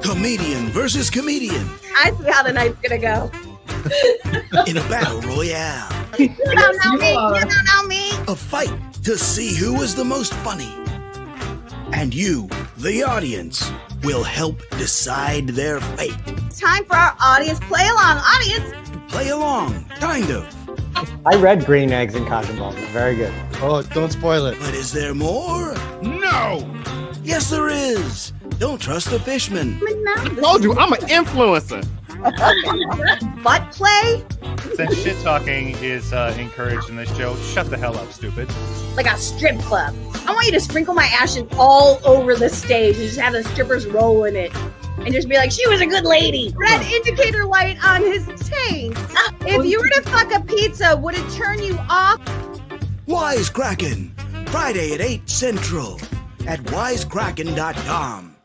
Comedian versus comedian I see how the night's gonna go. in a battle royale. You don't know me. You don't know me. A fight to see who is the most funny. And you, the audience, will help decide their fate. It's time for our audience play along. Audience, Play along, kind of. I read Green Eggs and Cotton Balls. It's very good. Oh, don't spoil it. But is there more? No! Yes, there is. Don't trust the fishman. I told you, I'm an influencer. butt play Since shit talking is encouraged in this show, shut the hell up, stupid. like a strip club. I want you to sprinkle my ashes all over the stage and just have the strippers roll in it. And just be like, she was a good lady. Red indicator light on his taint. If you were to fuck a pizza, would it turn you off? Wisecrackin, Friday at 8 Central at wisecrackin.com.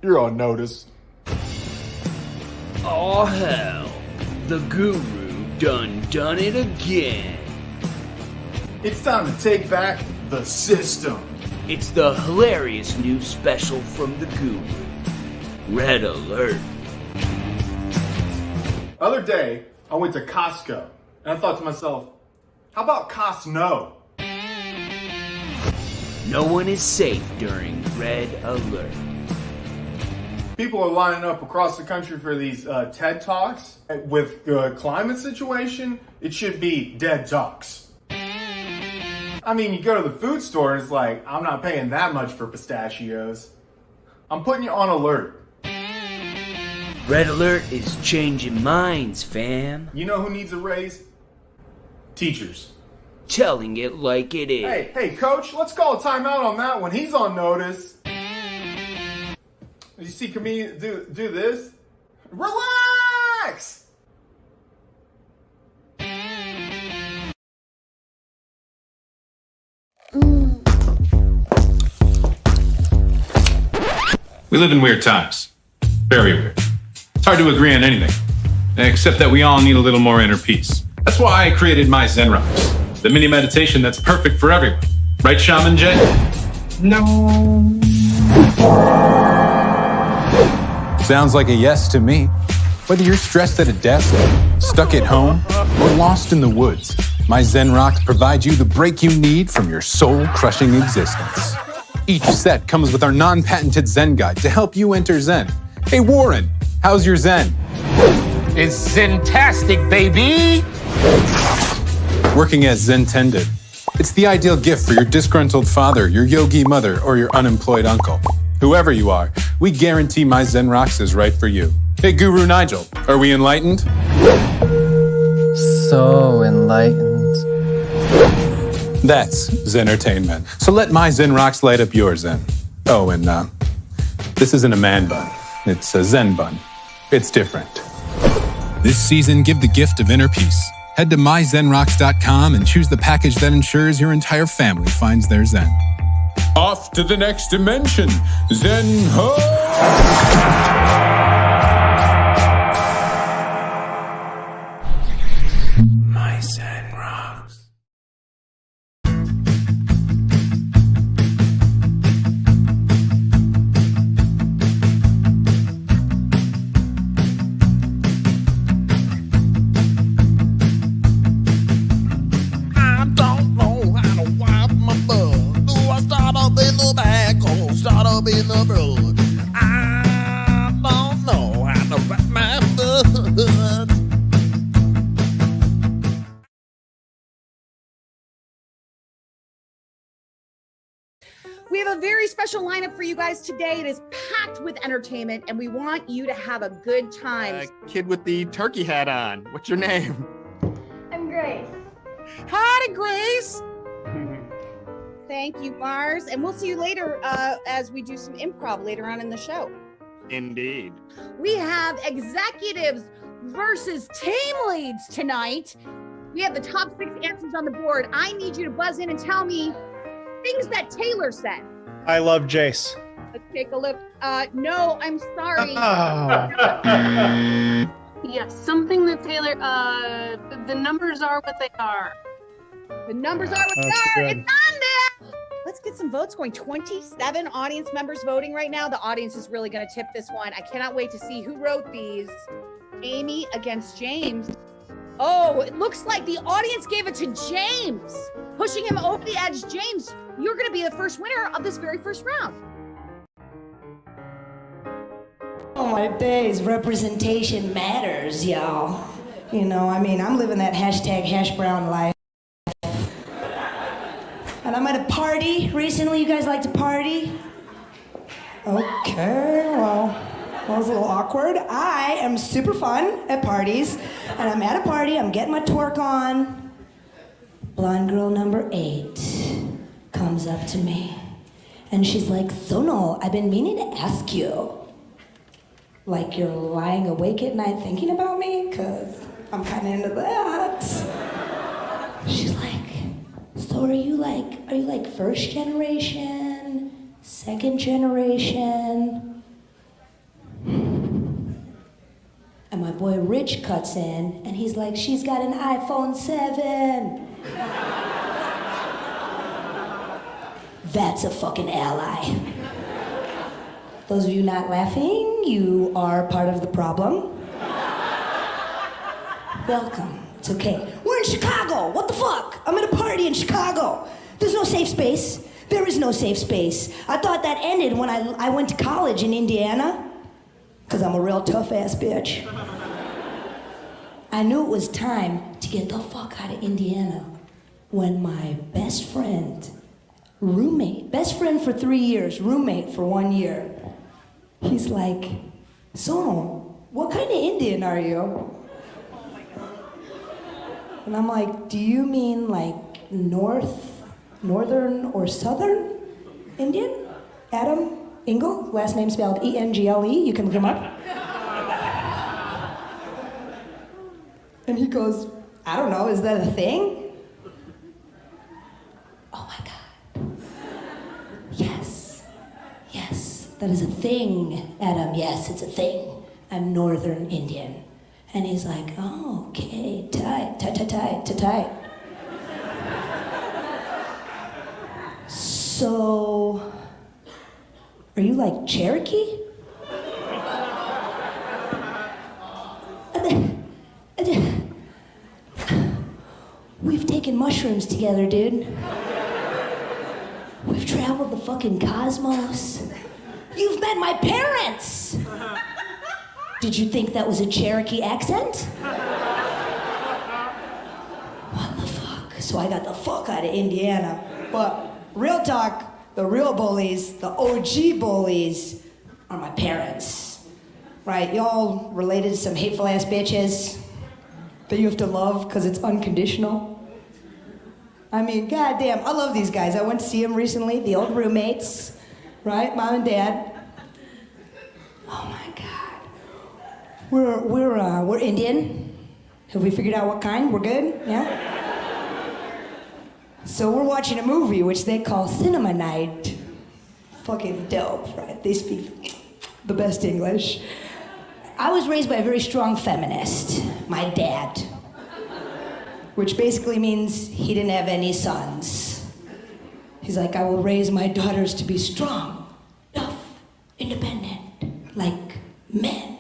You're on notice. Oh hell, the guru done it again. It's time to take back the system. It's the hilarious new special from the guru. Red alert. Other day, I went to Costco, and I thought to myself, how about Costco? No one is safe during Red alert. People are lining up across the country for these TED Talks. With the climate situation, it should be dead talks. I mean, you go to the food store and it's like, I'm not paying that much for pistachios. I'm putting you on alert. Red alert is changing minds, fam. You know who needs a raise? Teachers. Telling it like it is. Hey, coach, let's call a timeout on that one. He's on notice. You see comedians do this? Relax! We live in weird times. Very weird. It's hard to agree on anything, except that we all need a little more inner peace. That's why I created my Zen Rocks, the mini meditation that's perfect for everyone. Right, Shaman Jay? No. Sounds like a yes to me. Whether you're stressed at a desk, stuck at home, or lost in the woods, my Zen Rocks provide you the break you need from your soul-crushing existence. Each set comes with our non-patented Zen guide to help you enter Zen. Hey Warren, how's your Zen? It's Zen-tastic, baby! Working as Zentended. It's the ideal gift for your disgruntled father, your yogi mother, or your unemployed uncle. Whoever you are, we guarantee my Zen Rocks is right for you. Hey, Guru Nigel, are we enlightened? So enlightened. That's Zen-ertainment. So let my Zen Rocks light up your Zen. Oh, and this isn't a man bun. It's a Zen bun. It's different. This season, give the gift of inner peace. Head to myzenrocks.com and choose the package that ensures your entire family finds their Zen. Off to the next dimension. Zen ho! My Zen rocks. I don't know how to wipe my butt. Do I start up in the back or start up in the front? I don't know how to wipe my butt. We have a very special lineup for you guys today. It is packed with entertainment, and we want you to have a good time. Kid with the turkey hat on. What's your name? I'm Grace. Howdy, Grace. Thank you, Mars. And we'll see you later as we do some improv later on in the show. Indeed. We have executives versus team leads tonight. We have the top 6 answers on the board. I need you to buzz in and tell me things that Taylor said. I love Jace. Let's take a look. No, I'm sorry. Yes, something that Taylor, the numbers are what they are. The numbers are what they are. It's on there. Let's get some votes going. 27 audience members voting right now. The audience is really going to tip this one. I cannot wait to see who wrote these. Amy against James. Oh, it looks like the audience gave it to James, pushing him over the edge. James, you're going to be the first winner of this very first round. Oh my days, representation matters, y'all. You know, I mean, I'm living that hashtag hash brown life. And I'm at a party recently. You guys like to party? Okay, well, that was a little awkward. I am super fun at parties. And I'm at a party, I'm getting my twerk on. Blonde girl number 8 comes up to me. And she's like, Sono, I've been meaning to ask you. Like you're lying awake at night thinking about me? Because I'm kind of into that. She's like, so are you like first generation, second generation? And my boy Rich cuts in and he's like, she's got an iPhone 7. That's a fucking ally. Those of you not laughing, you are part of the problem. Welcome. It's okay. We're in Chicago. What the fuck? I'm at a party in Chicago. There's no safe space. There is no safe space. I thought that ended when I went to college in Indiana, because I'm a real tough-ass bitch. I knew it was time to get the fuck out of Indiana when my best friend, roommate, best friend for 3 years, roommate for 1 year, he's like, so, what kind of Indian are you? And I'm like, do you mean like northern or southern Indian? Adam Engel, last name spelled E-N-G-L-E, you can look him up. And he goes, I don't know, is that a thing? Oh my God. Yes, that is a thing, Adam, yes, it's a thing. I'm Northern Indian. And he's like, oh, okay, tight. So, are you like Cherokee? We've taken mushrooms together, dude. We've traveled the fucking cosmos. You've met my parents! Did you think that was a Cherokee accent? What the fuck? So I got the fuck out of Indiana. But real talk, the real bullies, the OG bullies, are my parents. Right? Y'all related to some hateful ass bitches that you have to love because it's unconditional. I mean, goddamn, I love these guys. I went to see them recently, the old roommates, right? Mom and Dad. Oh my God. We're Indian. Have we figured out what kind? We're good? Yeah? So we're watching a movie which they call Cinema Night. Fucking dope, right? They speak the best English. I was raised by a very strong feminist, my dad. Which basically means he didn't have any sons. He's like, I will raise my daughters to be strong, tough, independent, like men.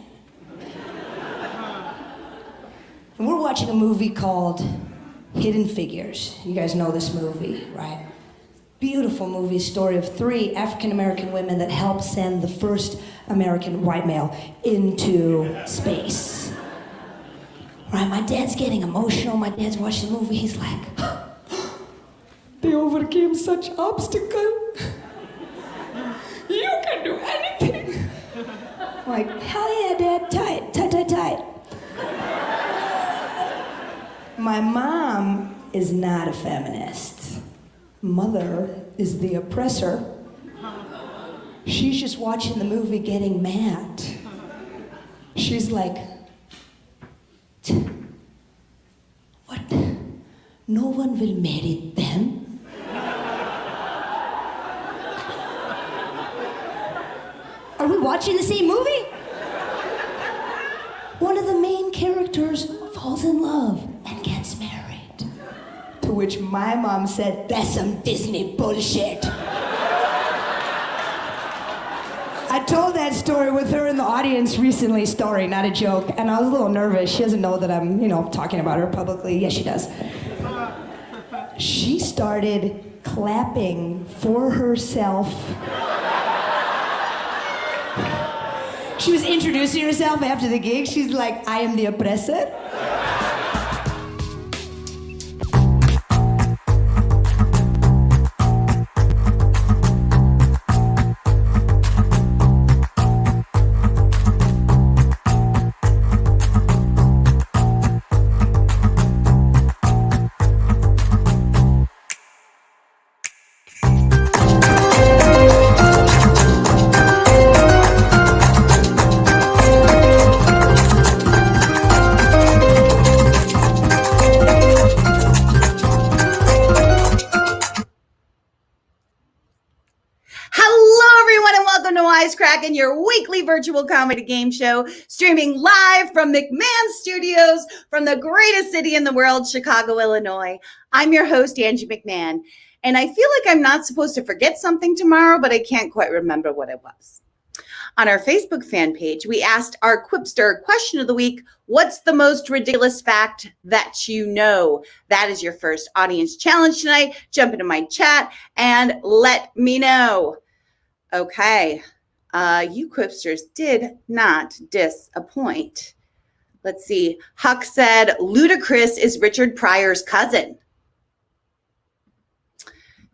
And we're watching a movie called Hidden Figures. You guys know this movie, right? Beautiful movie, story of 3 African-American women that helped send the first American white male into space. Right, my dad's getting emotional. My dad's watching the movie. He's like, they overcame such obstacle. You can do anything. I'm like, hell yeah, Dad, tight. My mom is not a feminist. Mother is the oppressor. She's just watching the movie getting mad. She's like, what? No one will marry them? Are we watching the same movie? One of the main characters falls in love and gets married. To which my mom said, that's some Disney bullshit. I told that story with her in the audience recently, story, not a joke, and I was a little nervous. She doesn't know that I'm, talking about her publicly. Yes, she does. She started clapping for herself. She was introducing herself after the gig. She's like, I am the oppressor. Wisecrackin, your weekly virtual comedy game show, streaming live from McMahon Studios from the greatest city in the world, Chicago, Illinois. I'm your host, Angie McMahon, and I feel like I'm not supposed to forget something tomorrow, but I can't quite remember what it was. On our Facebook fan page, we asked our Quipster question of the week, what's the most ridiculous fact that you know? That is your first audience challenge tonight. Jump into my chat and let me know. Okay. You Quipsters did not disappoint. Let's see. Huck said, Ludacris is Richard Pryor's cousin.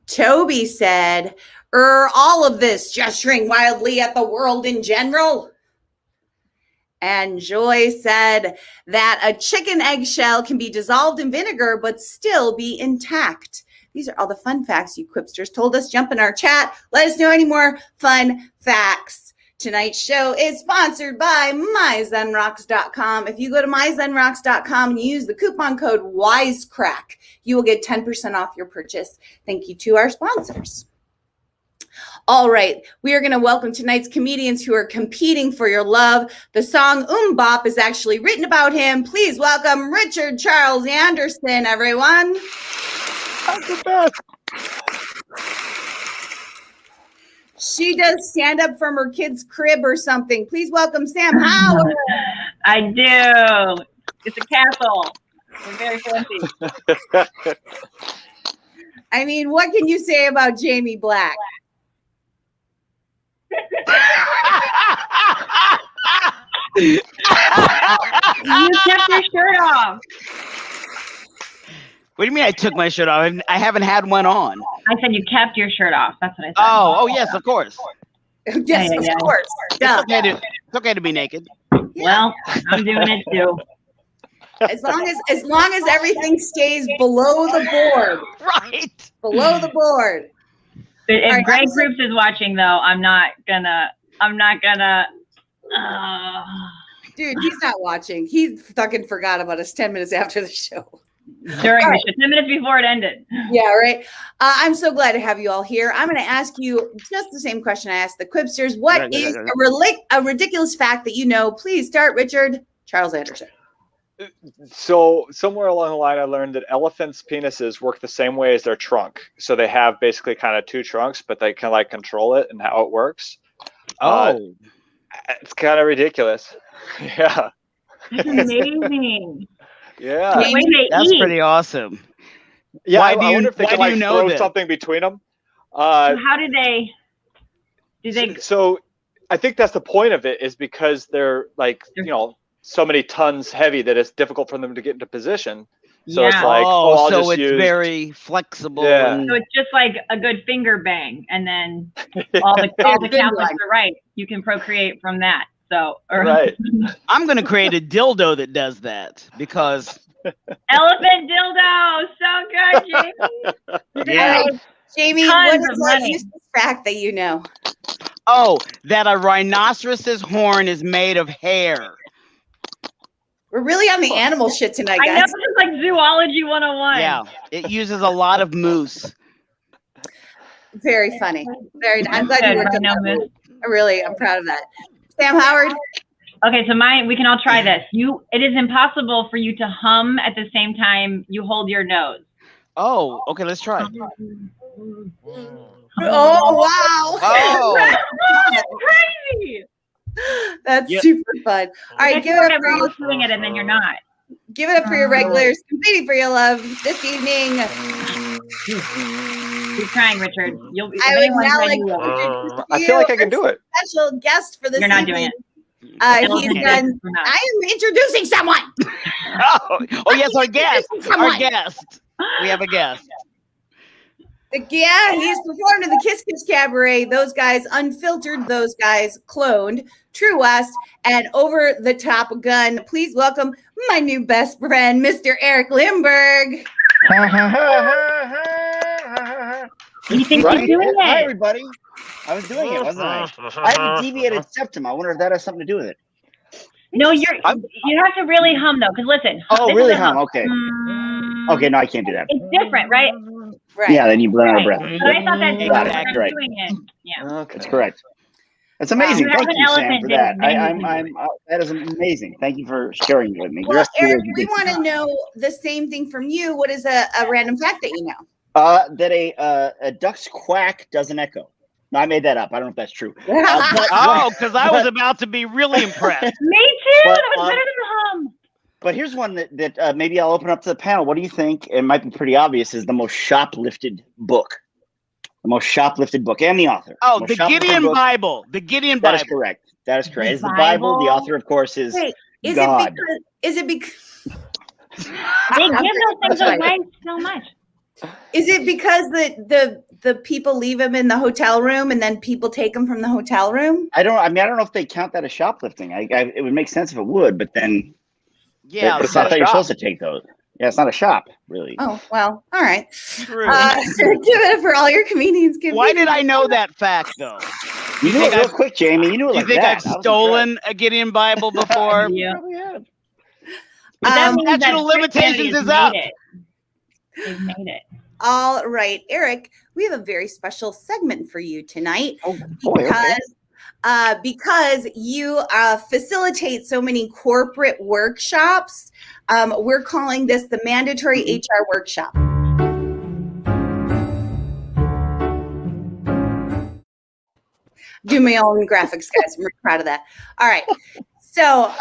Toby said, all of this gesturing wildly at the world in general. And Joy said that a chicken eggshell can be dissolved in vinegar but still be intact. These are all the fun facts you Quipsters told us. Jump in our chat. Let us know any more fun facts. Tonight's show is sponsored by myzenrocks.com. If you go to myzenrocks.com and use the coupon code Wisecrack, you will get 10% off your purchase. Thank you to our sponsors. All right, we are going to welcome tonight's comedians who are competing for your love. The song Bop is actually written about him. Please welcome Richard Charles Anderson, everyone. That's the best. She does stand up from her kid's crib or something. Please welcome Sam Howard. I do. It's a castle. It's very fancy. I mean, what can you say about Jamie Black? You kept your shirt off. What do you mean I took my shirt off? I haven't had one on. I said you kept your shirt off. That's what I said. Oh, yes, of course. Yes, of course. It's okay to be naked. Well, I'm doing it too. As long as everything stays below the board. Right. Below the board. If right, Greg Groups is watching, though, I'm not gonna. Dude, he's not watching. He fucking forgot about us 10 minutes after the show. During the show, 10 minutes before it ended. Yeah, right. I'm so glad to have you all here. I'm going to ask you just the same question I asked the Quipsters. What is a ridiculous fact that you know? Please start, Richard Charles Anderson. So somewhere along the line, I learned that elephants' penises work the same way as their trunk. So they have basically kind of two trunks, but they can like control it and how it works. It's kind of ridiculous. Yeah. That's amazing. Yeah. That's pretty awesome. Yeah, I wonder if they can like throw something between them. So how do they? So I think that's the point of it, is because they're like, so many tons heavy that it's difficult for them to get into position. So it's like, so it's very flexible. Yeah. So it's just like a good finger bang, and then all the Catholics are right. You can procreate from that. So right. I'm gonna create a dildo that does that because elephant dildo, so good, Jamie. Yeah. Jamie, what is the useless fact that you know? Oh, that a rhinoceros's horn is made of hair. We're really on the animal shit tonight, guys. I know, this is like zoology 101. Yeah, it uses a lot of moose. Very funny. I'm glad you worked on that. I'm proud of that. Sam Howard. Okay, so we can all try this. It is impossible for you to hum at the same time you hold your nose. Oh, okay, let's try. Oh, wow. Oh. That's crazy. That's super fun. All right, give it up for you. Doing it and then you're not. Give it up for your regulars. Competing for your love this evening. Keep trying, Richard. I would now like to introduce I feel like I can do it. Special guest for this You're not evening. doing it. He's done. I am introducing someone. Oh yes, our guest. Our guest. We have a guest. Yeah, he's performed in the Kiss Kiss Cabaret, Those Guys Unfiltered, Those Guys Cloned, True West, and Over the Top Gun. Please welcome my new best friend, Mr. Eric Lindberg. You think right? you're doing it? Hi, everybody. I was doing it, wasn't I? I have a deviated septum. I wonder if that has something to do with it. No, you have to really hum though, because listen. Oh, really hum? Okay. Okay, no, I can't do that. It's different, right? Right. Yeah, then you run out of breath. But I thought that That's right. doing it. Yeah. That's correct. That's amazing. You have Thank an you, Sam, elephant for that. named That is amazing. Thank you for sharing it with me. The Well, rest of you Eric, guys we did- want to know the same thing from you. What is a random fact that you know? That a duck's quack doesn't echo. No, I made that up. I don't know if that's true. Because I was about to be really impressed. Me too. But, That was better than hum. But here's one that maybe I'll open up to the panel. What do you think? It might be pretty obvious. Is the most shoplifted book, the most shoplifted book, and the author. Oh, Most the shoplifted Gideon book. Bible. The Gideon That Bible. is correct. That is correct. It's the Bible? Bible. The author, of course, is Wait, is God. it because They give those things away so much. is it because the people leave them in the hotel room and then people take them from the hotel room? I don't know if they count that as shoplifting. It would make sense if it would, but then Yeah, it's not that you're supposed to take those. Yeah, it's not a shop, really. Oh, well, all right. True. Give it for all your comedians. Why did I know that fact, though? You knew it real quick, Jamie. You knew it Do you like think that. I've stolen a Gideon Bible before? Yeah. But that means statute that of limitations Christianity is has up. made it. They've made it. All right, Eric, we have a very special segment for you tonight because you facilitate so many corporate workshops. We're calling this the Mandatory HR Workshop. Do my own graphics, guys. I'm really proud of that. All right. So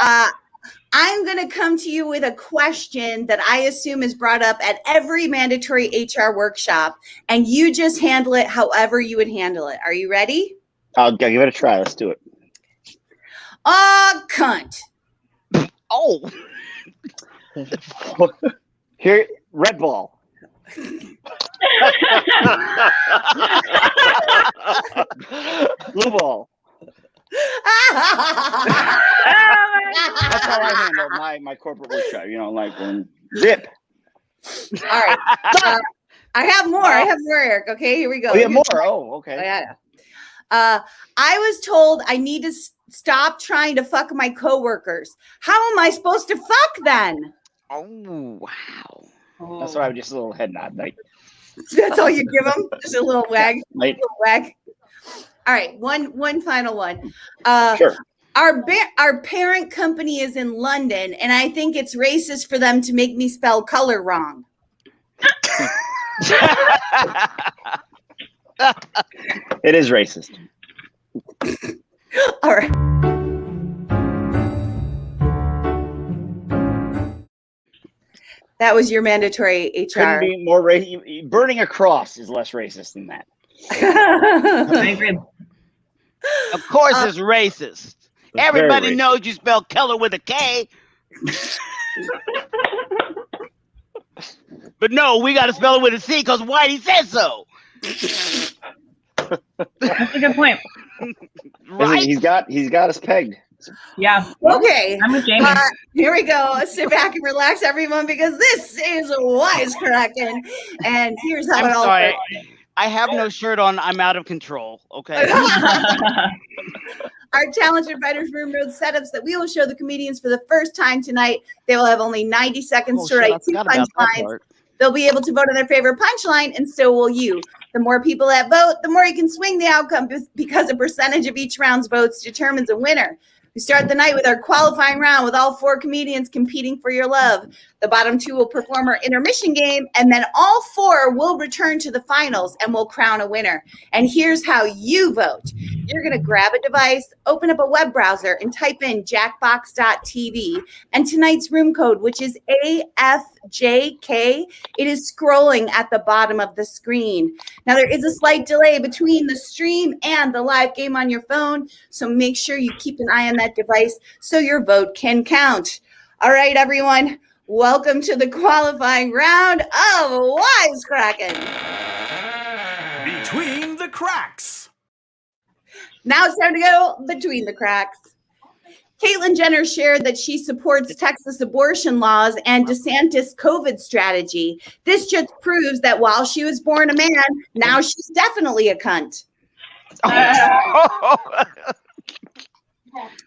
I'm going to come to you with a question that I assume is brought up at every mandatory HR workshop, and you just handle it however you would handle it. Are you ready? I'll give it a try. Let's do it. Cunt. Oh. Here, Red Ball. Blue Ball. That's how I handle my corporate workshop. You know, like zip. All right. I have more. Eric. Okay, here we go. We have more. Oh, okay. Oh, yeah. I was told I need to stop trying to fuck my coworkers. How am I supposed to fuck then? Oh, wow. That's why I just a little head nod. Like, that's all you give them? Just a little wag. Like, a little wag. All right, one final one. Sure. Our parent company is in London, and I think it's racist for them to make me spell color wrong. It is racist. All right. That was your mandatory HR. Couldn't be more racist. Burning a cross is less racist than that. I agree. Of course, it's racist. Everybody knows you spell color with a K. But no, we got to spell it with a C because Whitey said so. That's a good point. Right? He's got us pegged. Yeah. Okay. I'm with Jamie. Here we go. Sit back and relax, everyone, because this is Wisecrackin. And here's how I'm it all sorry. goes. I have no shirt on. I'm out of control. Okay. Our talented Writers Room Road setups that we will show the comedians for the first time tonight. They will have only 90 seconds to write 2 punchlines. They'll be able to vote on their favorite punchline, and so will you. The more people that vote, the more you can swing the outcome because a percentage of each round's votes determines a winner. We start the night with our qualifying round with all 4 comedians competing for your love. The bottom 2 will perform our intermission game, and then all 4 will return to the finals and will crown a winner. And here's how you vote. You're going to grab a device, open up a web browser, and type in jackbox.tv and tonight's room code, which is AFJK. It is scrolling at the bottom of the screen. Now, there is a slight delay between the stream and the live game on your phone, so make sure you keep an eye on that device so your vote can count. All right, everyone, welcome to the qualifying round of Wisecrackin. Between the cracks. Now it's time to go between the cracks. Caitlyn Jenner shared that she supports Texas abortion laws and DeSantis' COVID strategy. This just proves that while she was born a man, now she's definitely a cunt.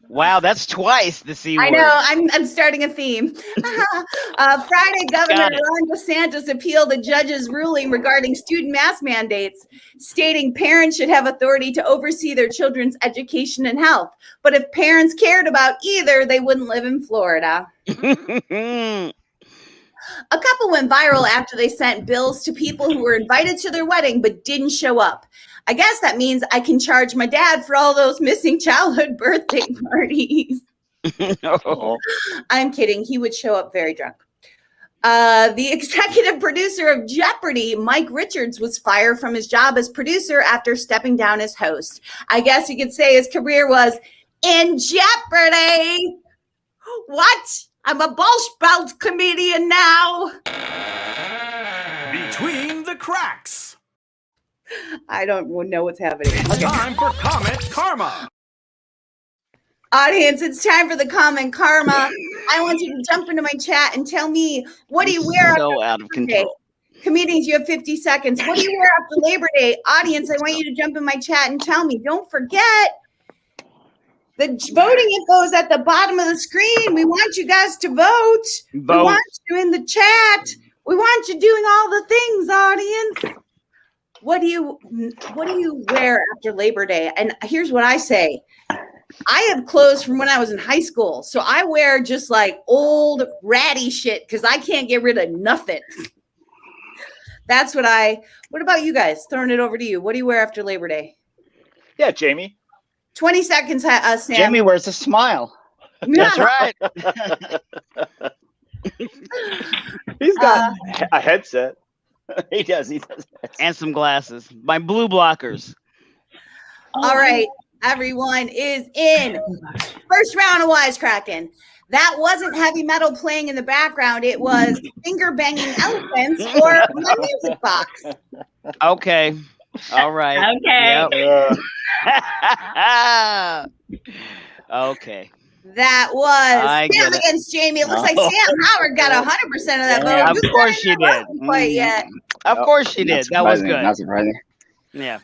Wow, that's twice the C word. I know, I'm starting a theme. Friday, Governor Ron DeSantis appealed a judge's ruling regarding student mask mandates, stating parents should have authority to oversee their children's education and health. But if parents cared about either, they wouldn't live in Florida. A couple went viral after they sent bills to people who were invited to their wedding but didn't show up. I guess that means I can charge my dad for all those missing childhood birthday parties. No. I'm kidding. He would show up very drunk. The executive producer of Jeopardy, Mike Richards, was fired from his job as producer after stepping down as host. I guess you could say his career was in jeopardy. What? I'm a Bolsh Belt comedian now. Between the cracks. I don't know what's happening. It's time for Comment Karma. Audience, it's time for the Comment Karma. I want you to jump into my chat and tell me, what do you wear so out of control. Comedians, you have 50 seconds. What do you wear after Labor Day? Audience, I want you to jump in my chat and tell me. Don't forget, the voting info is at the bottom of the screen. We want you guys to vote. We want you in the chat. We want you doing all the things, audience. What do you wear after Labor Day? And here's what I say. I have clothes from when I was in high school. So I wear just like old ratty shit because I can't get rid of nothing. What about you guys? Throwing it over to you. What do you wear after Labor Day? Yeah, Jamie. 20 seconds, Sam. Jamie wears a smile. That's right. He's got a headset. He does. And some glasses. My blue blockers. All right. Everyone is in. First round of Wisecrackin. That wasn't heavy metal playing in the background. It was finger banging elephants or my music box. Okay. All right. Okay. Yep. Okay. That was Sam against Jamie. It looks like Sam Howard got 100% of that vote. Of course she did. Quite yet. Of course she did. That was good. Not surprising. Yeah.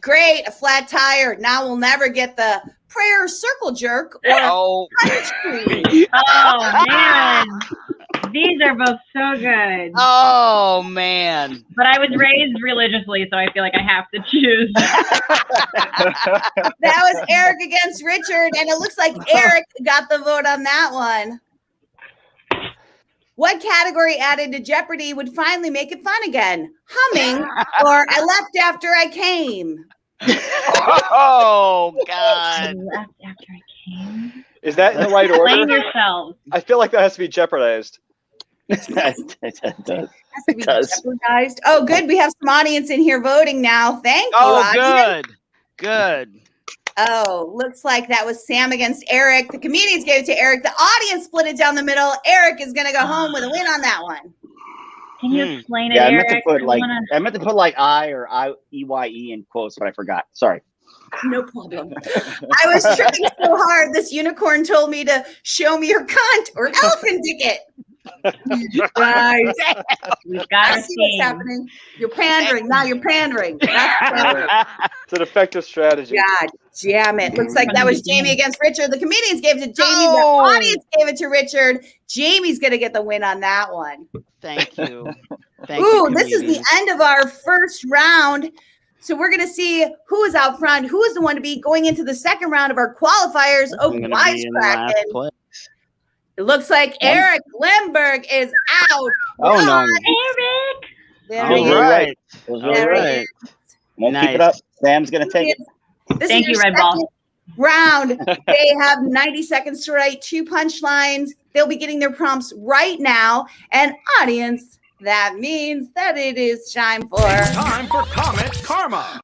Great. A flat tire. Now we'll never get the prayer circle jerk or country. Oh, man. These are both so good. Oh, man. But I was raised religiously, so I feel like I have to choose. That was Eric against Richard, and it looks like Eric got the vote on that one. What category added to Jeopardy would finally make it fun again? Humming or I left after I came? Oh, God. I left after I came. Is that in the right order? Blame yourselves. I feel like that has to be jeopardized. It does. It does. Jeopardized. Oh, good. We have some audience in here voting now. Thank you. Oh, good. Good. Oh, looks like that was Sam against Eric. The comedians gave it to Eric. The audience split it down the middle. Eric is going to go home with a win on that one. Can you explain it, Yeah, Eric? I meant to put like I or I-E-Y-E in quotes, but I forgot. Sorry. No problem. I was trying so hard. This unicorn told me to show me your cunt or elephant ticket. Right. We've got I a see what's theme. happening. You're pandering. Now you're pandering. That's pandering. It's an effective strategy. God damn it. Looks like that was Jamie against Richard. The comedians gave it to Jamie. No. The audience gave it to Richard. Jamie's going to get the win on that one. Thank you. This is the end of our first round. So we're going to see who is out front, who is the one to be going into the second round of our qualifiers of I'm gonna be in last Wisecrackin. place. It looks like Eric Lindberg is out. Oh, no. Eric! There All he is. right. There he is. Won't keep it up. Sam's going to take it. This Thank is you, your Red Ball. second round. They have 90 seconds to write 2 punchlines. They'll be getting their prompts right now. And audience, that means that it is time for Comment Karma.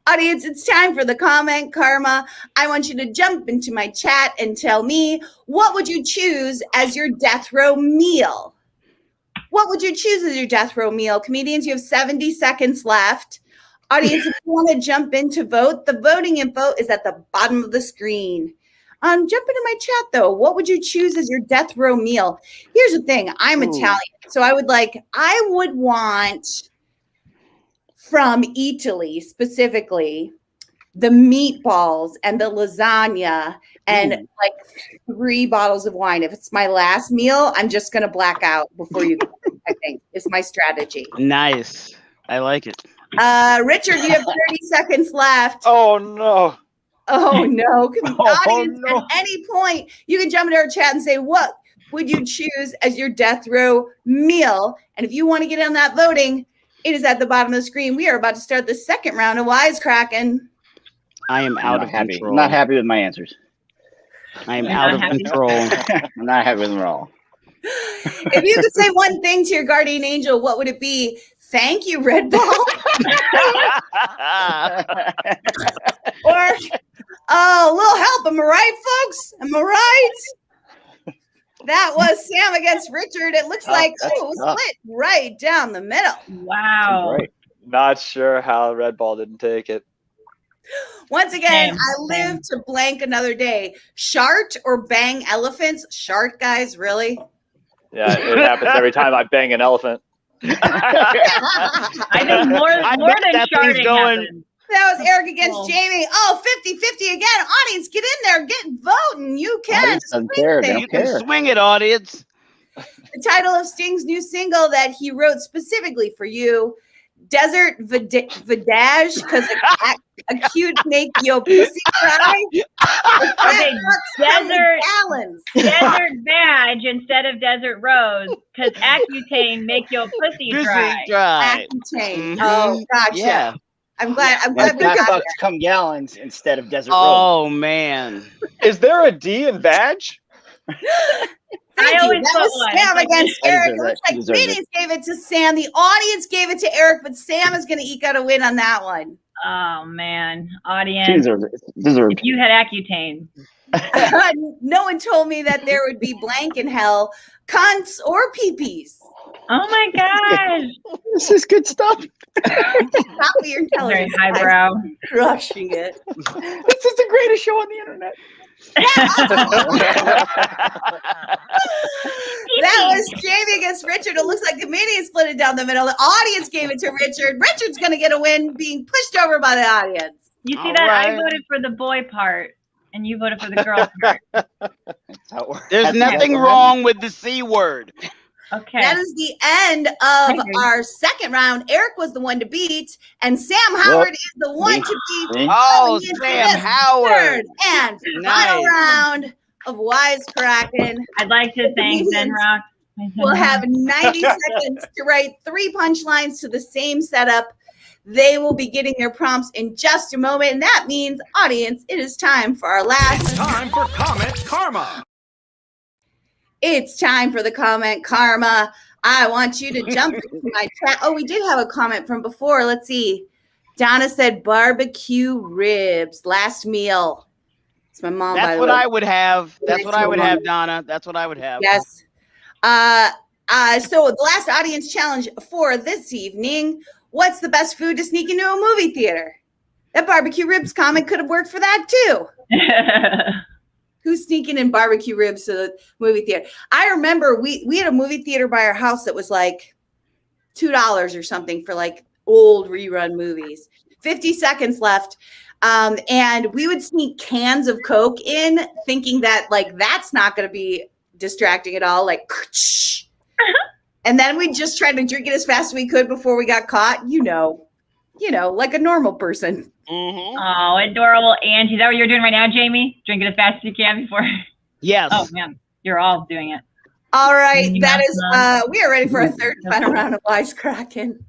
Audience, it's time for the comment karma. I want you to jump into my chat and tell me, what would you choose as your death row meal? What would you choose as your death row meal? Comedians, you have 70 seconds left. Audience, if you want to jump in to vote, the voting info is at the bottom of the screen. Jump into my chat, though. What would you choose as your death row meal? Here's the thing. I'm Italian, so I would want from Italy specifically the meatballs and the lasagna and like 3 bottles of wine. If it's my last meal, I'm just going to black out before you go, I think is my strategy. Nice. I like it. Richard, you have 30 seconds left. Oh, no. Oh, no. Audience, no. at any point, you can jump into our chat and say, what would you choose as your death row meal? And if you want to get on that voting, it is at the bottom of the screen. We are about to start the second round of Wisecrackin. I am out of happy. control. I'm not happy with my answers. I am out of control. I'm not happy with them at all. If you could say one thing to your guardian angel, what would it be? Thank you, Red Ball. Or, a little help. Am I right, folks? Am I right? That was Sam against Richard. It looks like it was split right down the middle. Wow. Right. Not sure how Red Ball didn't take it. Once again, I live to blank another day. Shart or bang elephants? Shart, guys, really? Yeah, it happens every time I bang an elephant. I think more than sharding happens. That was Eric against Jamie. Oh, 50-50 again. Audience, get in there. Get voting. You can. You can swing it, audience. The title of Sting's new single that he wrote specifically for you, Desert Vidage, because acute make your pussy cry. Okay, desert badge instead of desert rose, because Accutane make your pussy dry. Accutane. Oh, gotcha. Yeah. I'm glad we $5 got that. come gallons instead of desert road. Oh, man. Is there a D in badge? Thank you. always That put was one. Sam It's like against I Eric. deserve It looks that. like You deserve it. comedians gave it to Sam. The audience gave it to Eric, but Sam is going to eke out a win on that one. Oh man, She audience! deserves it. Deserved. If you had Accutane, No one told me that there would be blank in hell, cunts or peepees. oh my gosh, This is good stuff. Stop with your very intelligence. highbrow. I'm crushing it. This is the greatest show on the internet. That was Jamie against Richard. It looks like the comedian split it down the middle. The audience gave it to Richard. Richard's going to get a win being pushed over by the audience. You see All that? right. I voted for the boy part, and you voted for the girl part. That's how it works. There's nothing wrong with the C word. Okay. That is the end of our second round. Eric was the one to beat, and Sam Howard is the one to beat. See? Oh, Going into Sam this Howard. Third and final Nice. round of Wisecrackin. I'd like to thank Zenrock. We'll have 90 seconds to write 3 punchlines to the same setup. They will be getting their prompts in just a moment. And that means, audience, it is time for our last. Time for Comment Karma. It's time for the comment karma. I want you to jump into my chat. Oh, we did have a comment from before. Let's see. Donna said barbecue ribs, last meal. It's my mom, by That's the what way. I would have. That's Nice what I would one. have, Donna. That's what I would have. Yes. So the last audience challenge for this evening, what's the best food to sneak into a movie theater? That barbecue ribs comment could have worked for that too. Who's sneaking in barbecue ribs to the movie theater? I remember we had a movie theater by our house that was like $2 or something for like old rerun movies. 50 seconds left. And we would sneak cans of Coke in thinking that like that's not going to be distracting at all. Like, and then we just tried to drink it as fast as we could before we got caught. You know, like a normal person. Mm-hmm. Oh, adorable Angie. Is that what you're doing right now, Jamie? Drink it as fast as you can before. Yes. Oh man, you're all doing it. All right, that is. We are ready for a third final round of Wisecrackin.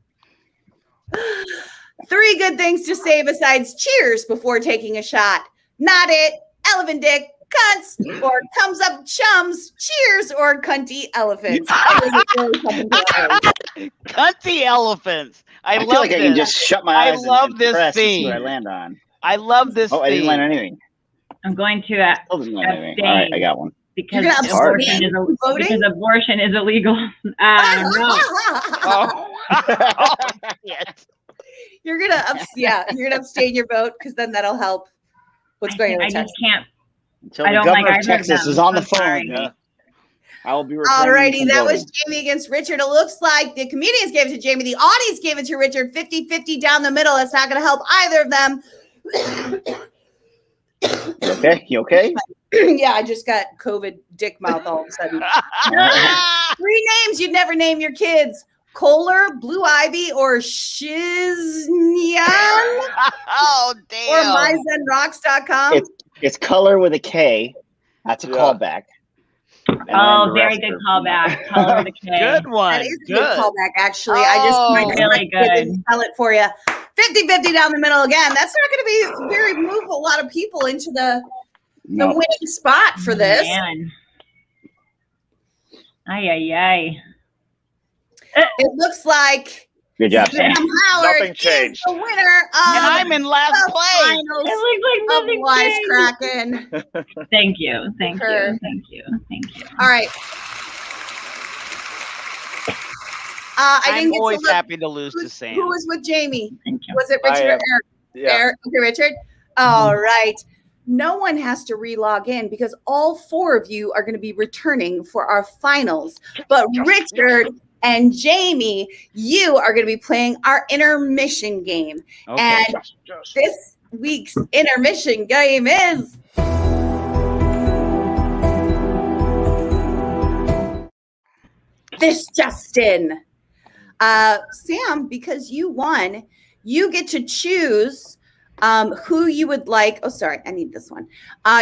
3 good things to say besides cheers before taking a shot. Not it, elephant dick, cunts, or thumbs up chums, cheers, or cunty elephants. Cunty elephants. I feel love like this. I can just shut my eyes love and this press and see theme. what I land on. I love this Oh, I didn't theme. land on anything. I'm going to Still didn't land on anything. All right, I got one. because You're gonna abortion is voting? because abortion is illegal. No. Oh, shit. You're gonna abstain your vote because then that'll help. What's going on? I with just Texas? can't. Until I the don't governor like of either of Texas them. is on the I'm phone. sorry. I will be refraining Alrighty, from that voting. was Jamie against Richard. It looks like the comedians gave it to Jamie. The audience gave it to Richard. 50-50 down the middle. That's not going to help either of them. Okay, you okay? Yeah, I just got COVID dick mouth all of a sudden. 3 names you'd never name your kids. Kohler, Blue Ivy, or Shiznian? Oh, damn. Or myzenrocks.com? It's color with a K. That's a callback. Oh, very good callback. Color of the K. Good one. That is a good callback, actually. I just really didn't good. spell it for you. 50-50 down the middle again. That's not going to move a lot of people into the winning spot for this. Man. Ay. It looks like Good job, Sam. Sam Howard Nothing changed. is the winner of And I'm in last the place. finals It looks like nothing of Wisecrackin. Thank you. Sure. Thank you. All right. I'm always happy to lose to Sam. Who was with Jamie? Thank you. Was it Richard or Eric? Yeah. Eric? Okay, Richard. All right. No one has to re-log in because all 4 of you are going to be returning for our finals. But Richard and Jamie, you are going to be playing our intermission game. Okay. And this week's intermission game is This Justin. Sam, because you won, you get to choose who you would like. Oh, sorry, I need this one.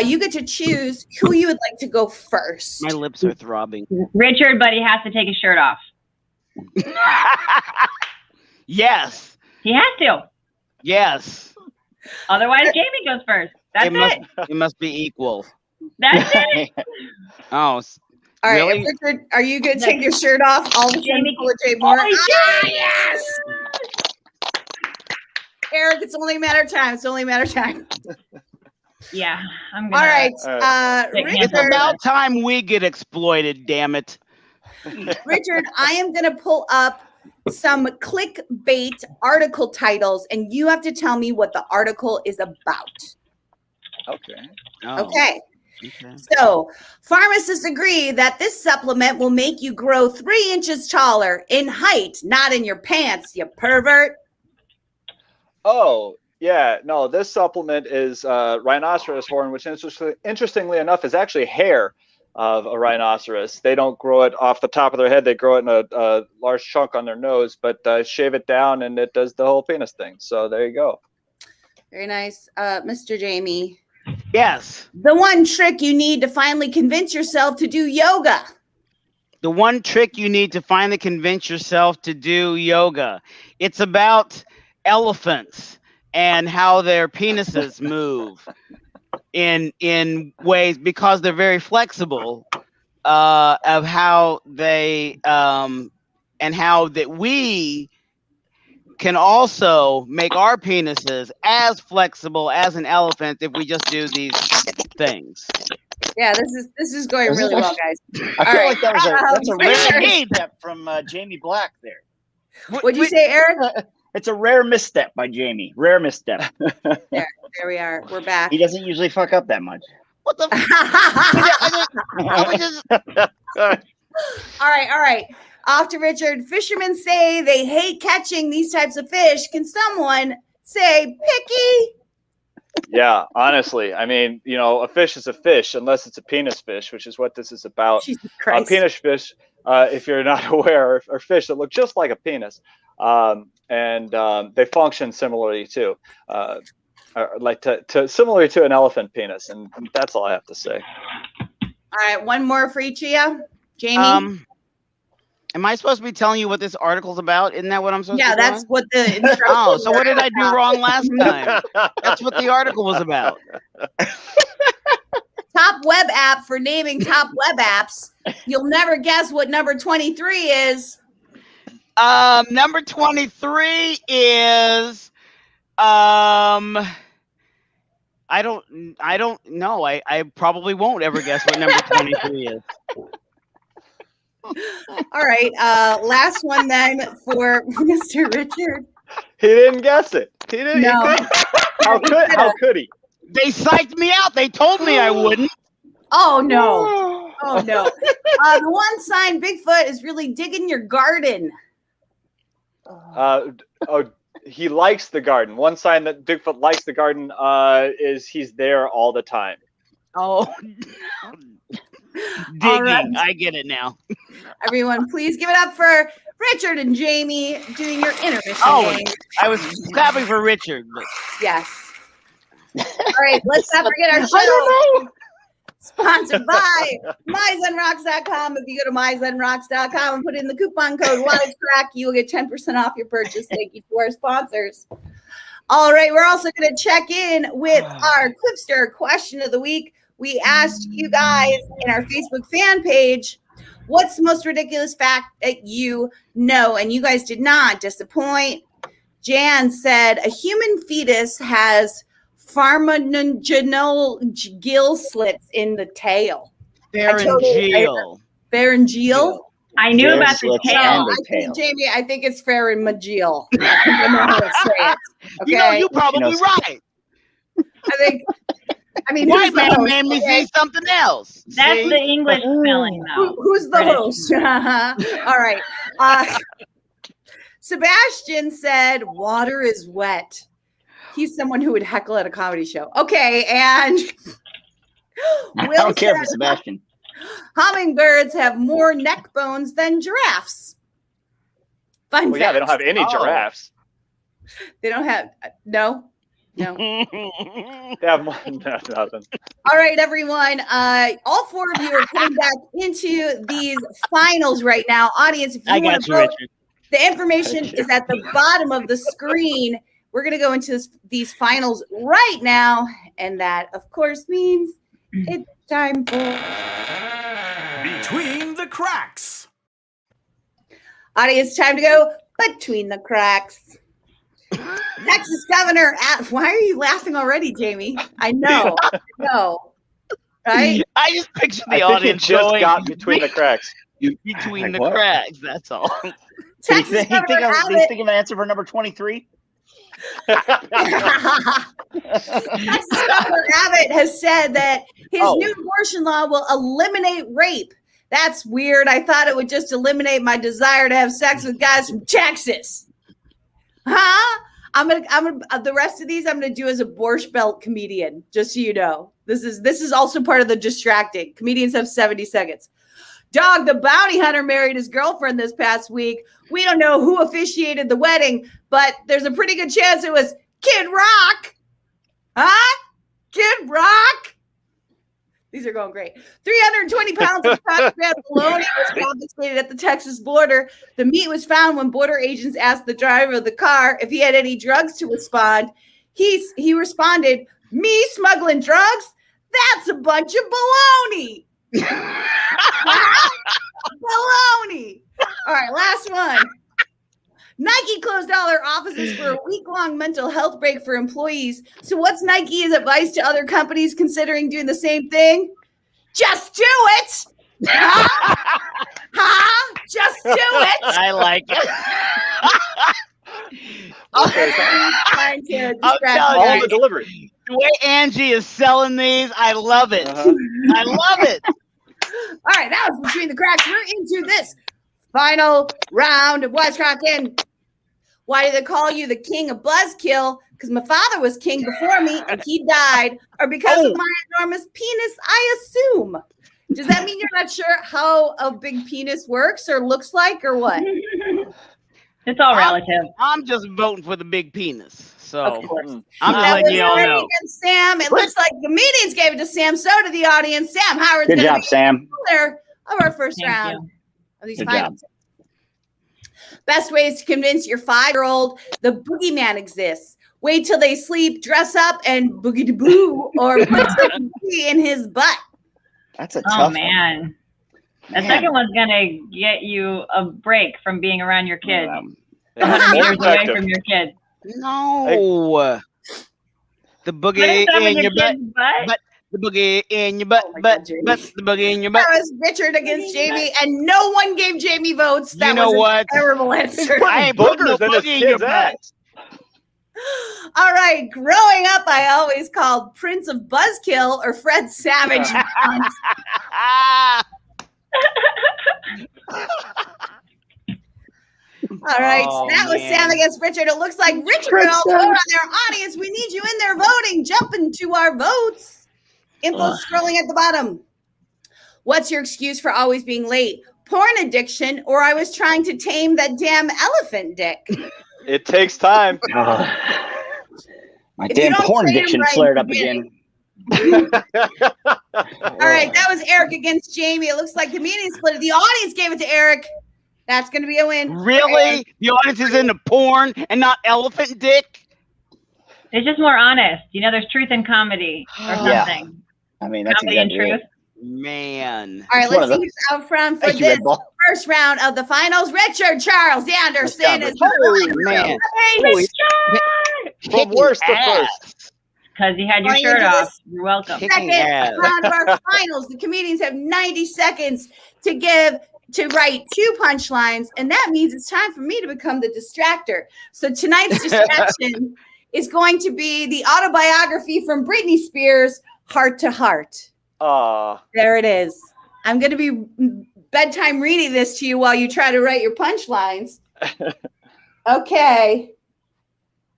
You get to choose who you would like to go first. My lips are throbbing. Richard, but he has to take his shirt off. Yes. He has to. Yes. Otherwise, Jamie goes first. That's it. It must be equal. That's it. Oh. All right, really? Richard, are you going to take your shirt off? All the Jamie for Jay Moore. Yes. Eric, it's only a matter of time. Yeah, I'm All gonna. right, It's Richard. about time we get exploited, damn it. Richard, I am going to pull up some clickbait article titles, and you have to tell me what the article is about. Okay. Oh, Okay. So, pharmacists agree that this supplement will make you grow 3 inches taller in height, not in your pants, you pervert. Oh, yeah. No, this supplement is rhinoceros horn, which interestingly enough is actually hair of a rhinoceros. They don't grow it off the top of their head. They grow it in a large chunk on their nose, but shave it down and it does the whole penis thing. So there you go. Very nice. Mr. Jamie. Yes. The one trick you need to finally convince yourself to do yoga. The one trick you need to finally convince yourself to do yoga. It's about elephants and how their penises move in ways because they're very flexible of how they and how that we can also make our penises as flexible as an elephant if we just do these things. Yeah, this is going really well, guys. I feel like that's a rare Richard. misstep from Jamie Black there. What'd you say, Eric? It's a rare misstep by Jamie. Rare misstep. There we are. We're back. He doesn't usually fuck up that much. What the? All right. Off to Richard. Fishermen say they hate catching these types of fish. Can someone say picky? Yeah, honestly, I mean, a fish is a fish unless it's a penis fish, which is what this is about. Jesus Christ. Penis fish, if you're not aware, are fish that look just like a penis, and they function similarly too, similarly to an elephant penis, and that's all I have to say. All right, one more for each of you. Jamie? Am I supposed to be telling you what this article's about? Isn't that what I'm supposed to be doing? Yeah, that's what the instructions Oh, so what did I do are. wrong last time? That's what the article was about. Top web app for naming top web apps. You'll never guess what number 23 is. Number 23 is I don't know. I probably won't ever guess what number 23 is. All right. Last one then for Mr. Richard. He didn't guess it. He didn't. No. How could he? They psyched me out. They told me I wouldn't. Oh no. Oh no. The one sign Bigfoot is really digging your garden. He likes the garden. One sign that Bigfoot likes the garden is he's there all the time. Oh. Digging. Right. I get it now. Everyone, please give it up for Richard and Jamie doing your intermission. Oh, game. I was clapping for Richard. But... Yes. All right, let's not forget our show. Sponsored by myzenrocks.com. If you go to myzenrocks.com and put in the coupon code Wisecrack, you will get 10% off your purchase. Thank you to our sponsors. All right, we're also going to check in with our Clipster question of the week. We asked you guys in our Facebook fan page, what's the most ridiculous fact that you know? And you guys did not disappoint. Jan said a human fetus has pharyngeal gill slits in the tail. Pharyngeal. Pharyngeal? I knew about the tail. Jamie, I think it's pharyngeal. I think I know how to say it. Okay? You're probably right. I mean, white man made me say something else. That's the English spelling, though. Who's the host? All right. Sebastian said, water is wet. He's someone who would heckle at a comedy show. Okay, and I don't care for Sebastian. Hummingbirds have more neck bones than giraffes. Fun fact. Yeah, they don't have any giraffes. They don't have, no. They have more than nothing. All right, everyone. All four of you are coming back into these finals right now. Audience, if you want to vote, the information is at the bottom of the screen. We're going to go into these finals right now. And that, of course, means it's time for Between the Cracks. Audience, time to go between the cracks. Texas Governor, why are you laughing already, Jamie? I know. Right? I just picture the audience just got between the cracks. Between the cracks, that's all. Texas Think of an answer for number 23? Texas Governor Abbott has said that his new abortion law will eliminate rape. That's weird. I thought it would just eliminate my desire to have sex with guys from Texas. Huh? I'm gonna the rest of these I'm gonna do as a Borscht Belt comedian, just so you know. This is also part of the distracting. Comedians have 70 seconds. Dog the bounty hunter married his girlfriend this past week. We don't know who officiated the wedding, but there's a pretty good chance it was Kid Rock. Huh? Kid Rock? These are going great. 320 pounds of contraband bologna was confiscated at the Texas border. The meat was found when border agents asked the driver of the car if he had any drugs to respond. He responded, "Me smuggling drugs? That's a bunch of baloney." Baloney. All right, last one. Nike closed all their offices for a week-long mental health break for employees. So what's Nike's advice to other companies considering doing the same thing? Just do it. Huh? Just do it. I like it. Trying to I'm distract telling you. All you, the delivery. the way Angie is selling these, I love it. I love it. All right, that was Between the Cracks. We're into this final round of Wisecrackin. Why do they call you the king of buzzkill? Because my father was king before me and he died, or because of my enormous penis, I assume. Does that mean you're not sure how a big penis works or looks like or what? It's all relative. I'm just voting for the big penis. So Of course. I'm just That letting was you all Greg know. against Sam. It looks like the comedians gave it to Sam, so did the audience. Sam Howard's Good going to job, be Sam. the winner of our first Thank round you. of these Good finals. Best ways to convince your 5-year-old the boogeyman exists. Wait till they sleep, dress up, and boogie de boo, or put some boogie in his butt. That's a Oh tough man. The Man. second one's gonna get you a break from being around your kids. one. 100 meters away Effective. from your kids. No. The Put boogie stuff in your butt. kid's butt. But the boogie in your butt. Oh my But God, Jamie. the boogie in your butt. That was Richard against Jamie, and no one gave Jamie votes. That You know was a what? terrible answer. I ain't putting no Boogers in his boogie in your kid's butt. ass. All right, growing up, I always called Prince of Buzzkill or Fred Savage. All right, Oh, so that was man. Sam against Richard. It looks like Richard Fred got all vote Savage. on their audience. We need you in there voting. Jump into our votes. Info scrolling at the bottom. What's your excuse for always being late? Porn addiction, or I was trying to tame that damn elephant dick. It takes time. My If you damn don't porn say 'em addiction right flared in up the again. All right, that was Eric against Jamie. It looks like the meeting split. The audience gave it to Eric. That's going to be a win. Really? The audience is into porn and not elephant dick? It's just more honest. You know, there's truth in comedy or Yeah. something. I mean, that's Comedy and exactly truth. it. Man. All right, It's one let's of see who's out front for Thank you, this Red Bull. first round of the finals. Richard Charles Anderson is Oh, man. Hey, Oh, he's From worst to first. Because you had your Going shirt into off. this You're welcome. Kicking second ass. round of our finals. The comedians have 90 seconds to write 2 punchlines, and that means it's time for me to become the distractor. So tonight's distraction is going to be the autobiography from Britney Spears, Heart to Heart. There it is. I'm going to be bedtime reading this to you while you try to write your punchlines. Okay.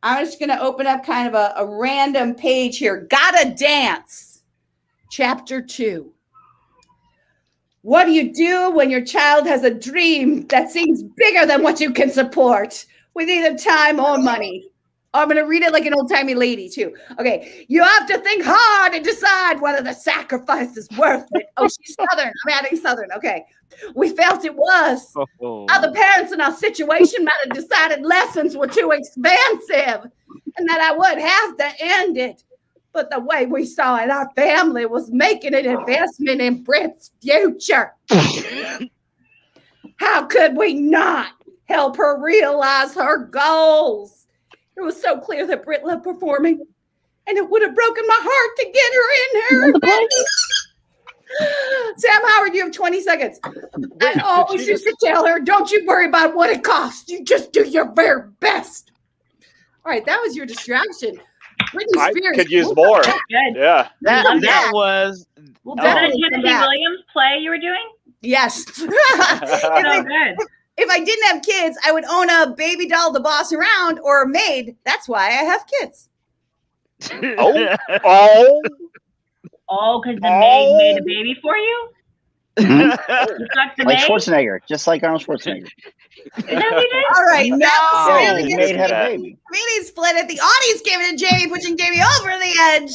I'm just going to open up kind of a random page here. Gotta Dance, Chapter 2. What do you do when your child has a dream that seems bigger than what you can support with either time or money? I'm going to read it like an old-timey lady, too. Okay. You have to think hard and decide whether the sacrifice is worth it. Oh, she's Southern. I'm adding Southern. Okay. We felt it was. Other parents in our situation might have decided lessons were too expensive and that I would have to end it. But the way we saw it, our family was making an investment in Britt's future. How could we not help her realize her goals? It was so clear that Britt loved performing, and it would have broken my heart to get her in here. Sam Howard, you have 20 seconds. I always used to tell her, don't you worry about what it costs. You just do your very best. All right, that was your distraction. Britney Spears. I could use more. Good. Yeah. That was. We'll Was that a definitely come Tennessee back. Williams play you were doing? Yes. So good. If I didn't have kids, I would own a baby doll to boss around or a maid. That's why I have kids. Oh. Oh, because the maid made a baby for you? Mhm. You sucked the Like maid? Schwarzenegger, just like Arnold Schwarzenegger. Is that what you did? All right. No. That was Yeah, Sam the against maid had a Jamie. baby. Comedian split it. The audience gave it to Jamie, pushing Jamie over the edge.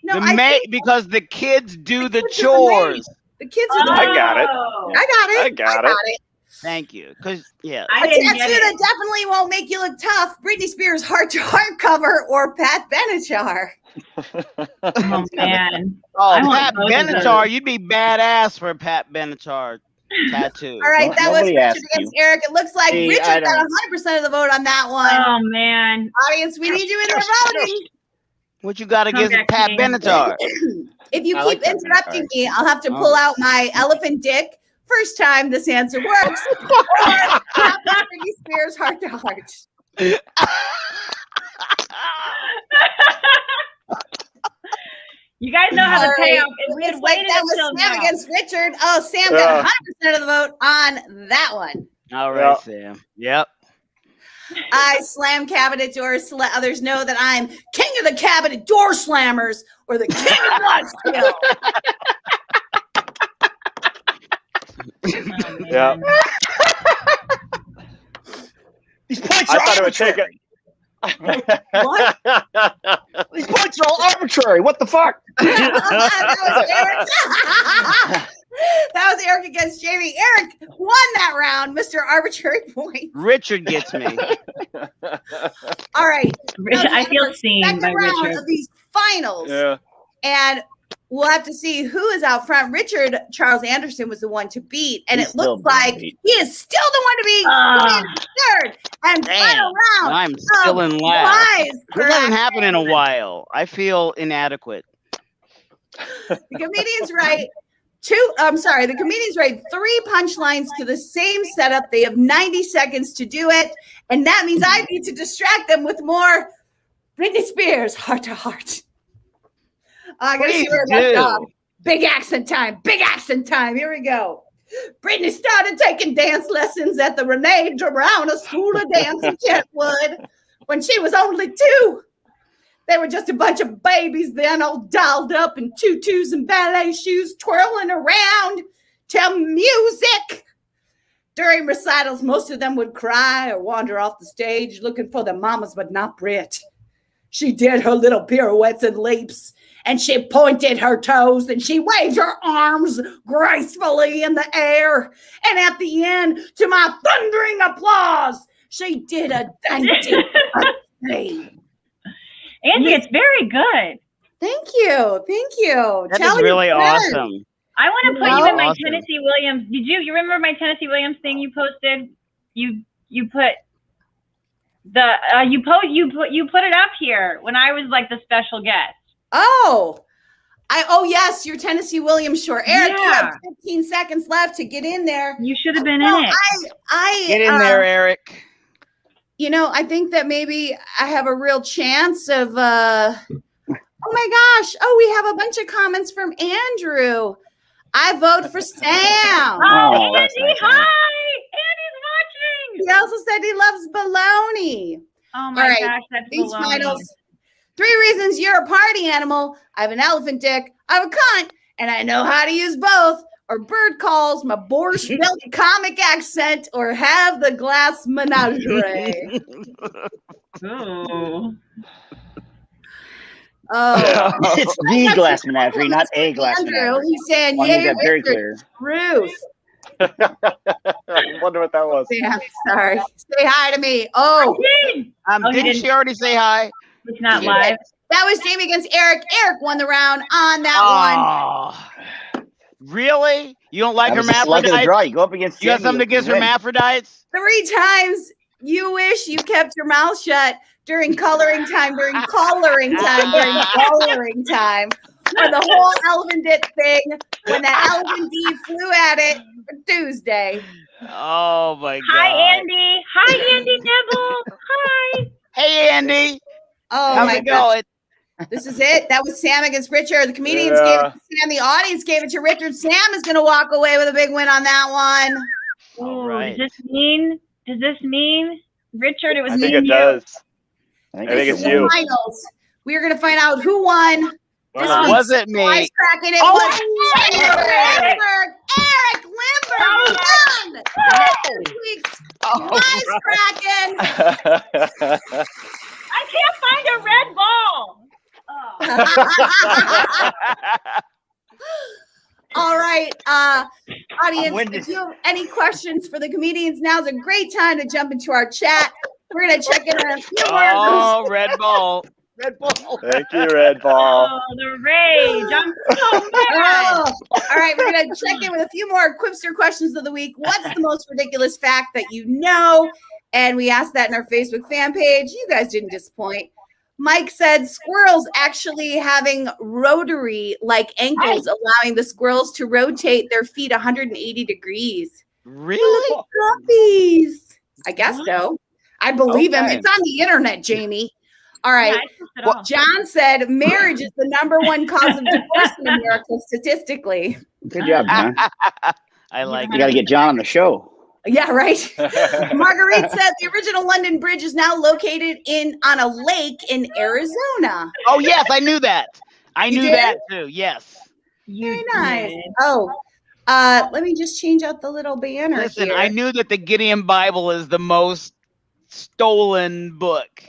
No, The I maid, think because the kids do the kids are the maid. chores. the kids are the I got it. Oh. I got it. I got it. Thank you. Because, yeah. I A didn't tattoo get that it. definitely won't make you look tough. Britney Spears' Heart to Heart cover or Pat Benatar. Oh, man. Oh, I want Pat both of Benatar. those. You'd be badass for a Pat Benatar tattoo. All right, No- that was nobody Richard asked against Eric. It looks like See, Richard I got don't- 100% of the vote on that one. Oh, man. Audience, we need you in there voting. What you got Come against back, Pat King. Benatar? If you I keep like that interrupting Benatar. me, I'll have to pull out my elephant dick. First time this answer works. Or Britney Spears' Heart to Heart. You guys know how the payoff is. We had Looks like waited that was until Sam now. against Richard. Oh, Sam got 100% of the vote on that one. All right, Sam. Yep. I slam cabinet doors to let others know that I'm king of the cabinet door slammers, or the king of Westfield. Yeah. These points I are thought it would take arbitrary. it. What? These points are all arbitrary. What the fuck? That was Eric against Jamie. Eric won that round, Mr. Arbitrary Point. Richard gets me. All right. I feel seen by Second round Richard. of these finals. Yeah. And we'll have to see who is out front. Richard Charles Anderson was the one to beat, and He's it looks like beat. he is still the one to beat. Going third and final round. I'm still in last. This hasn't Wisecrackin. happened in a while. I feel inadequate. The comedians write the comedians write 3 punchlines to the same setup. They have 90 seconds to do it, and that means I need to distract them with more Britney Spears, Heart to Heart. I gotta see where that's gone. Big accent time. Big accent time. Here we go. Britney started taking dance lessons at the Renee Brown School of Dance in Kentwood when she was only 2. They were just a bunch of babies then, all dolled up in tutus and ballet shoes, twirling around to music. During recitals, most of them would cry or wander off the stage looking for their mamas, but not Brit. She did her little pirouettes and leaps, and she pointed her toes, and she waved her arms gracefully in the air. And at the end, to my thundering applause, she did a dainty thing. Angie, it's very good. Thank you. Thank you. That is really awesome. I want to put Well, you in my awesome. Tennessee Williams. You remember my Tennessee Williams thing you posted? You put the you put it up here when I was like the special guest. Oh, yes, your Tennessee Williams short. Eric, you have 15 seconds left to get in there. You should have been in it. Get in there, Eric. You know, I think that maybe I have a real chance of oh my gosh. Oh, we have a bunch of comments from Andrew. I vote for Sam. Oh, that's Andy, nice, hi! Andy. Andy's watching. He also said he loves baloney. Oh my All right, gosh, that's these baloney. finals. 3 reasons you're a party animal. I have an elephant dick. I have a cunt, and I know how to use both. Or bird calls, my Borscht Belt comic accent, or have the glass menagerie. Ooh. Oh, It's the glass menagerie, not a glass Andrew, menagerie. he's saying, Wanted "Yay, that very Richard, clear. Ruth." I wonder what that was. Yeah, sorry. Say hi to me. Oh, He Didn't didn't. she already say hi? It's not she live. did. That was Jamie against Eric. Eric won the round on that one. Oh, really? You don't like That was the luck of the hermaphrodites? draw. You go up against You got Jamie, something against you win. hermaphrodites? 3 times you wish you kept your mouth shut during coloring time, or the whole elephant dit thing when the elephant D flew at it for Tuesday. Oh my God. Hi, Andy. Hi, Andy Neville. Hi. Hey, Andy. Oh How's my it God. going? This is it. That was Sam against Richard. The comedians gave it to Sam. The audience gave it to Richard. Sam is going to walk away with a big win on that one. All Ooh, right. Does this mean Richard? It was I me think and it you. does. I think I think it's it's The you. finals. We are going to find out who won. This It week's wasn't me. Wisecrackin'. It Oh, was Lindberg. Eric Lindberg won this week's Wisecrackin'. I can't find a red ball. All right, audience, winded. if you have any questions for the comedians, now's a great time to jump into our chat. We're going to check in on a few more of those. Oh, red ball. Red ball. Thank you, Red Ball. Oh, the rage. I'm so mad. Oh, all right, we're going to check in with a few more Quipster questions of the week. What's the most ridiculous fact that you know? And we asked that in our Facebook fan page. You guys didn't disappoint. Mike said squirrels actually having rotary-like ankles, allowing the squirrels to rotate their feet 180 degrees. Really? Puppies. I guess so. I believe him. Okay. It's on the internet, Jamie. All right. Yeah, I trust it all. John said marriage is the #1 cause of divorce in America statistically. Good job, John. I like You got to get John on the show. Yeah, right. Marguerite said the original London Bridge is now located on a lake in Arizona. Oh yes, I knew that. I You knew did? that too. Yes. Very nice. Oh, let me just change out the little banner Listen, here. I knew that the Gideon Bible is the most stolen book.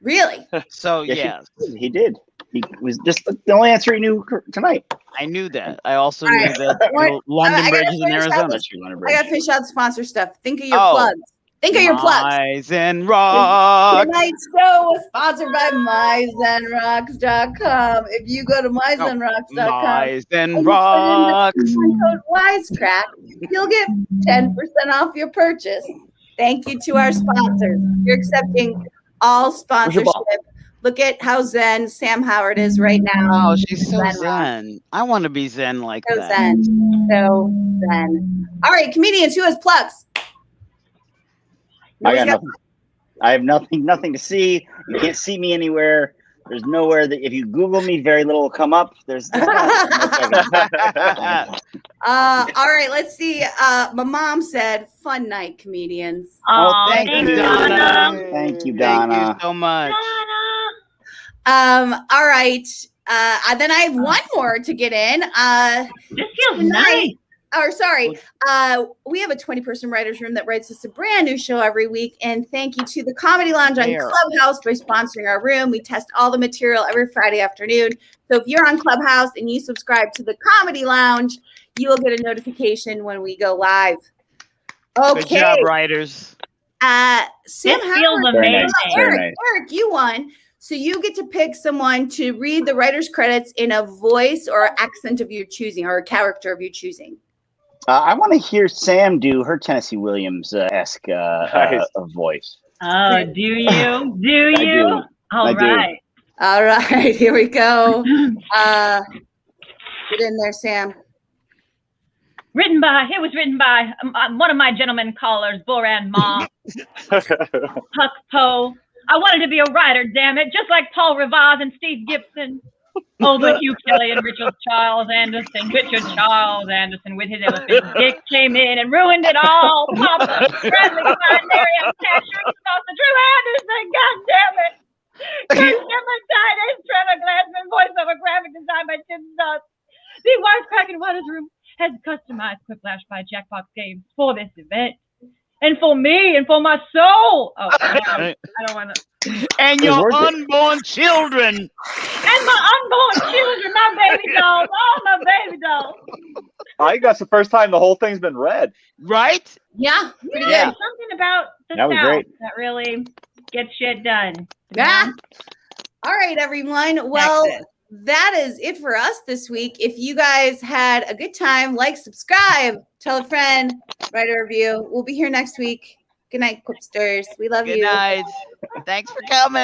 Really? So Yes, yes, he did. He was just the only answer he knew tonight. I knew that. I also All knew right. that What- London I gotta Bridge is in finish out Arizona. this- I got to finish out the sponsor stuff. Think of your Oh. plugs. Think of your plugs. Mice and Rocks. Tonight's show was sponsored by miceandrocks.com. If you go to miceandrocks.com Mice and and Rocks. put in the code Wisecrack, you'll get 10% off your purchase. Thank you to our sponsors. You're accepting all sponsorship. Look at how zen Sam Howard is right now. Oh, she's so Zen rock. zen. I want to be zen like So that. zen. So zen. All right, comedians, who has plugs? I got Nobody's got nothing. I have nothing to see. You can't see me anywhere. There's nowhere that if you Google me, very little will come up. There's All right, let's see. My mom said, "Fun night, comedians." Oh, thank thank you, you, Donna. Thank you, Donna. Thank you so much. All right. Then I have one more to get in. This feels nice. Or sorry, we have a 20-person writers room that writes us a brand new show every week. And thank you to the Comedy Lounge on There. Clubhouse for sponsoring our room. We test all the material every Friday afternoon. So if you're on Clubhouse and you subscribe to the Comedy Lounge, you will get a notification when we go live. Okay. Good job, writers. Sam This feels Howard, amazing. Eric, you won. So you get to pick someone to read the writer's credits in a voice or accent of your choosing, or a character of your choosing. I want to hear Sam do her Tennessee Williams-esque voice. Oh, do you? Do I you? do. All I do. right. All right, here we go. Get in there, Sam. It was written by one of my gentlemen callers, Boran Ma, Huck Poe. I wanted to be a writer, damn it, just like Paul Revaz and Steve Gibson. Oh, but Hugh Kelly and Richard Charles Anderson with his elephant dick came in and ruined it all. Papa, Bradley, Mary, and Tasher, Drew Anderson, God damn it. Hepatitis, Trevor Glassman, voiceover graphic design by Tim Stubbs. The Wisecrackin Writers Room has customized Quiplash by Jackbox Games for this event. And for me and for my soul. Oh, I don't want to. And your unborn children. And my unborn children, my baby dolls. Oh, my baby dolls. I think that's the first time the whole thing's been read. Right? Yeah. Pretty Yeah. good. Something about the That was South great. that really gets shit done. Yeah. All right, everyone. Well, that is it for us this week. If you guys had a good time, like, subscribe, tell a friend, write a review. We'll be here next week. Good night, Quipsters. We love Good you. night. Thanks for coming.